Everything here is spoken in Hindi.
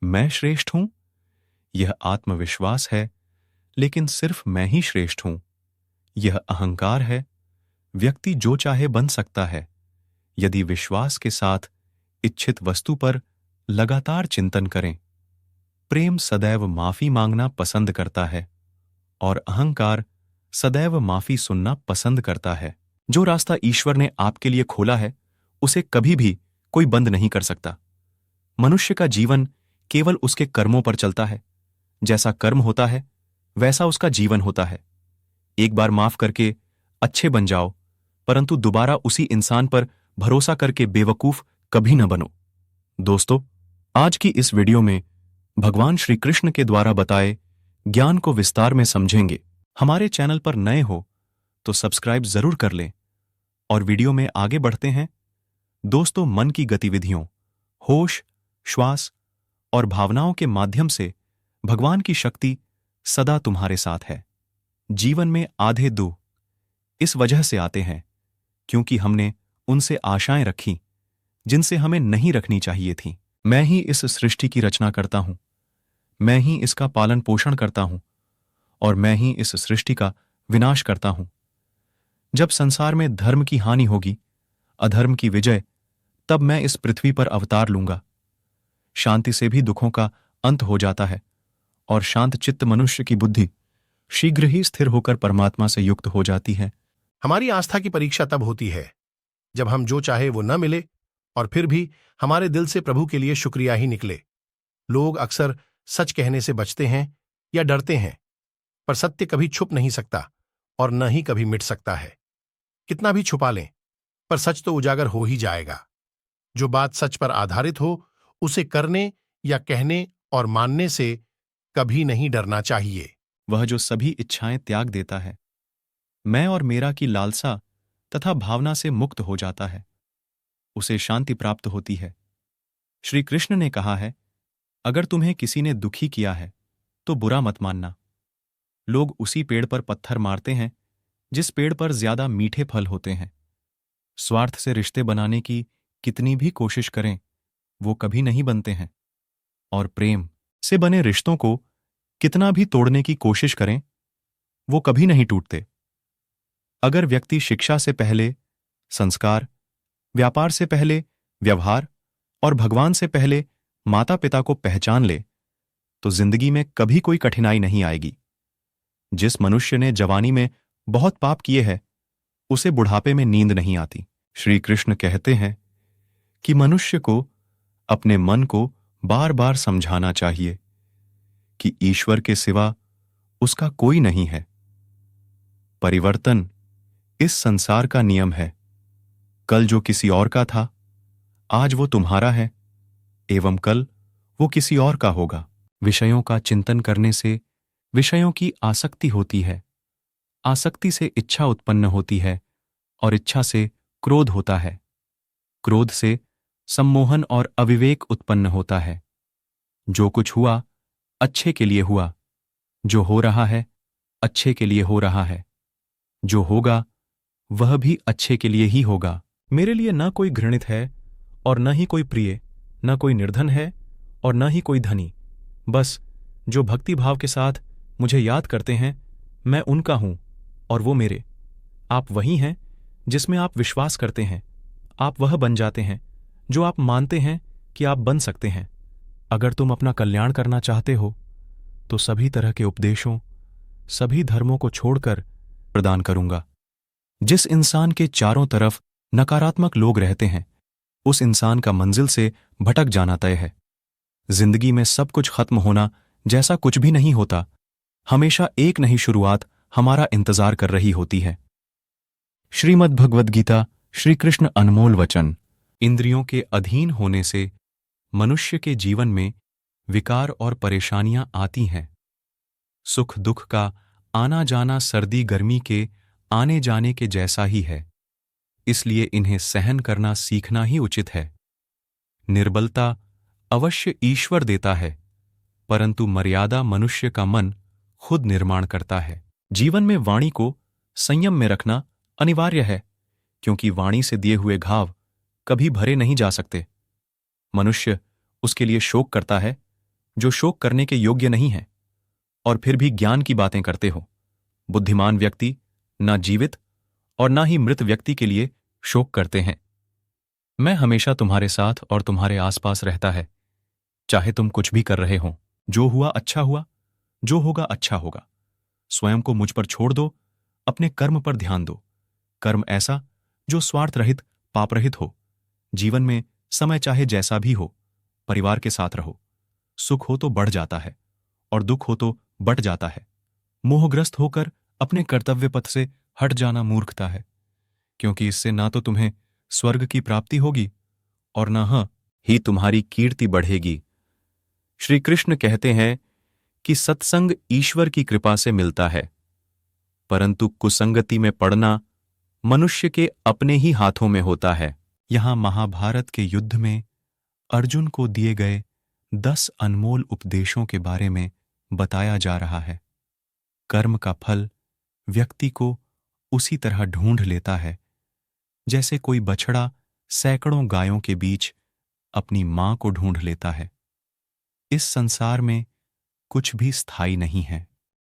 मैं श्रेष्ठ हूं, यह आत्मविश्वास है, लेकिन सिर्फ मैं ही श्रेष्ठ हूं। यह अहंकार है, व्यक्ति जो चाहे बन सकता है, यदि विश्वास के साथ इच्छित वस्तु पर लगातार चिंतन करें। प्रेम सदैव माफी मांगना पसंद करता है और अहंकार सदैव माफी सुनना पसंद करता है। जो रास्ता ईश्वर ने आपके लिए खोला है, उसे कभी भी कोई बंद नहीं कर सकता। मनुष्य का जीवन केवल उसके कर्मों पर चलता है। जैसा कर्म होता है, वैसा उसका जीवन होता है। एक बार माफ करके अच्छे बन जाओ, परंतु दोबारा उसी इंसान पर भरोसा करके बेवकूफ कभी न बनो। दोस्तों, आज की इस वीडियो में भगवान श्री कृष्ण के द्वारा बताए ज्ञान को विस्तार में समझेंगे। हमारे चैनल पर नए हो तो सब्सक्राइब जरूर कर लें और वीडियो में आगे बढ़ते हैं। दोस्तों, मन की गतिविधियों, होश, श्वास और भावनाओं के माध्यम से भगवान की शक्ति सदा तुम्हारे साथ है। जीवन में आधे दुख इस वजह से आते हैं क्योंकि हमने उनसे आशाएं रखी जिनसे हमें नहीं रखनी चाहिए थी। मैं ही इस सृष्टि की रचना करता हूं, मैं ही इसका पालन पोषण करता हूं और मैं ही इस सृष्टि का विनाश करता हूं। जब संसार में धर्म की हानि होगी, अधर्म की विजय, तब मैं इस पृथ्वी पर अवतार लूंगा। शांति से भी दुखों का अंत हो जाता है और शांत चित्त मनुष्य की बुद्धि शीघ्र ही स्थिर होकर परमात्मा से युक्त हो जाती है। हमारी आस्था की परीक्षा तब होती है जब हम जो चाहे वो न मिले और फिर भी हमारे दिल से प्रभु के लिए शुक्रिया ही निकले। लोग अक्सर सच कहने से बचते हैं या डरते हैं, पर सत्य कभी छुप नहीं सकता और न ही कभी मिट सकता है। कितना भी छुपा लें, पर सच तो उजागर हो ही जाएगा। जो बात सच पर आधारित हो, उसे करने या कहने और मानने से कभी नहीं डरना चाहिए। वह जो सभी इच्छाएं त्याग देता है, मैं और मेरा की लालसा तथा भावना से मुक्त हो जाता है, उसे शांति प्राप्त होती है। श्री कृष्ण ने कहा है, अगर तुम्हें किसी ने दुखी किया है तो बुरा मत मानना। लोग उसी पेड़ पर पत्थर मारते हैं जिस पेड़ पर ज्यादा मीठे फल होते हैं। स्वार्थ से रिश्ते बनाने की कितनी भी कोशिश करें, वो कभी नहीं बनते हैं, और प्रेम से बने रिश्तों को कितना भी तोड़ने की कोशिश करें, वो कभी नहीं टूटते। अगर व्यक्ति शिक्षा से पहले संस्कार, व्यापार से पहले व्यवहार और भगवान से पहले माता पिता को पहचान ले, तो जिंदगी में कभी कोई कठिनाई नहीं आएगी। जिस मनुष्य ने जवानी में बहुत पाप किए हैं, उसे बुढ़ापे में नींद नहीं आती। श्री कृष्ण कहते हैं कि मनुष्य को अपने मन को बार बार समझाना चाहिए कि ईश्वर के सिवा उसका कोई नहीं है। परिवर्तन इस संसार का नियम है। कल जो किसी और का था, आज वो तुम्हारा है, एवं कल वो किसी और का होगा। विषयों का चिंतन करने से विषयों की आसक्ति होती है, आसक्ति से इच्छा उत्पन्न होती है और इच्छा से क्रोध होता है, क्रोध से सम्मोहन और अविवेक उत्पन्न होता है। जो कुछ हुआ अच्छे के लिए हुआ, जो हो रहा है अच्छे के लिए हो रहा है, जो होगा वह भी अच्छे के लिए ही होगा। मेरे लिए न कोई घृणित है और न ही कोई प्रिय, न कोई निर्धन है और न ही कोई धनी। बस जो भक्ति भाव के साथ मुझे याद करते हैं, मैं उनका हूं और वो मेरे। आप वही हैं जिसमें आप विश्वास करते हैं। आप वह बन जाते हैं जो आप मानते हैं कि आप बन सकते हैं। अगर तुम अपना कल्याण करना चाहते हो तो सभी तरह के उपदेशों, सभी धर्मों को छोड़कर प्रदान करूंगा। जिस इंसान के चारों तरफ नकारात्मक लोग रहते हैं, उस इंसान का मंजिल से भटक जाना तय है। जिंदगी में सब कुछ खत्म होना जैसा कुछ भी नहीं होता। हमेशा एक नई शुरुआत हमारा इंतजार कर रही होती है। श्रीमद् भगवद गीता, श्री कृष्ण अनमोल वचन। इंद्रियों के अधीन होने से मनुष्य के जीवन में विकार और परेशानियां आती हैं। सुख दुख का आना जाना सर्दी गर्मी के आने जाने के जैसा ही है, इसलिए इन्हें सहन करना सीखना ही उचित है। निर्बलता अवश्य ईश्वर देता है, परंतु मर्यादा मनुष्य का मन खुद निर्माण करता है। जीवन में वाणी को संयम में रखना अनिवार्य है, क्योंकि वाणी से दिए हुए घाव कभी भरे नहीं जा सकते। मनुष्य उसके लिए शोक करता है, जो शोक करने के योग्य नहीं है, और फिर भी ज्ञान की बातें करते हो। बुद्धिमान व्यक्ति ना जीवित और ना ही मृत व्यक्ति के लिए शोक करते हैं। मैं हमेशा तुम्हारे साथ और तुम्हारे आसपास रहता है, चाहे तुम कुछ भी कर रहे हो। जो हुआ अच्छा हुआ, जो होगा अच्छा होगा। स्वयं को मुझ पर छोड़ दो, अपने कर्म पर ध्यान दो। कर्म ऐसा जो स्वार्थ रहित, पाप रहित हो। जीवन में समय चाहे जैसा भी हो, परिवार के साथ रहो। सुख हो तो बढ़ जाता है और दुख हो तो बट जाता है। मोहग्रस्त होकर अपने कर्तव्य पथ से हट जाना मूर्खता है, क्योंकि इससे ना तो तुम्हें स्वर्ग की प्राप्ति होगी और ना ही तुम्हारी कीर्ति बढ़ेगी। श्री कृष्ण कहते हैं कि सत्संग ईश्वर की कृपा से मिलता है, परंतु कुसंगति में पड़ना मनुष्य के अपने ही हाथों में होता है। यहां महाभारत के युद्ध में अर्जुन को दिए गए 10 अनमोल उपदेशों के बारे में बताया जा रहा है। कर्म का फल व्यक्ति को उसी तरह ढूंढ लेता है जैसे कोई बछड़ा सैकड़ों गायों के बीच अपनी मां को ढूंढ लेता है। इस संसार में कुछ भी स्थायी नहीं है।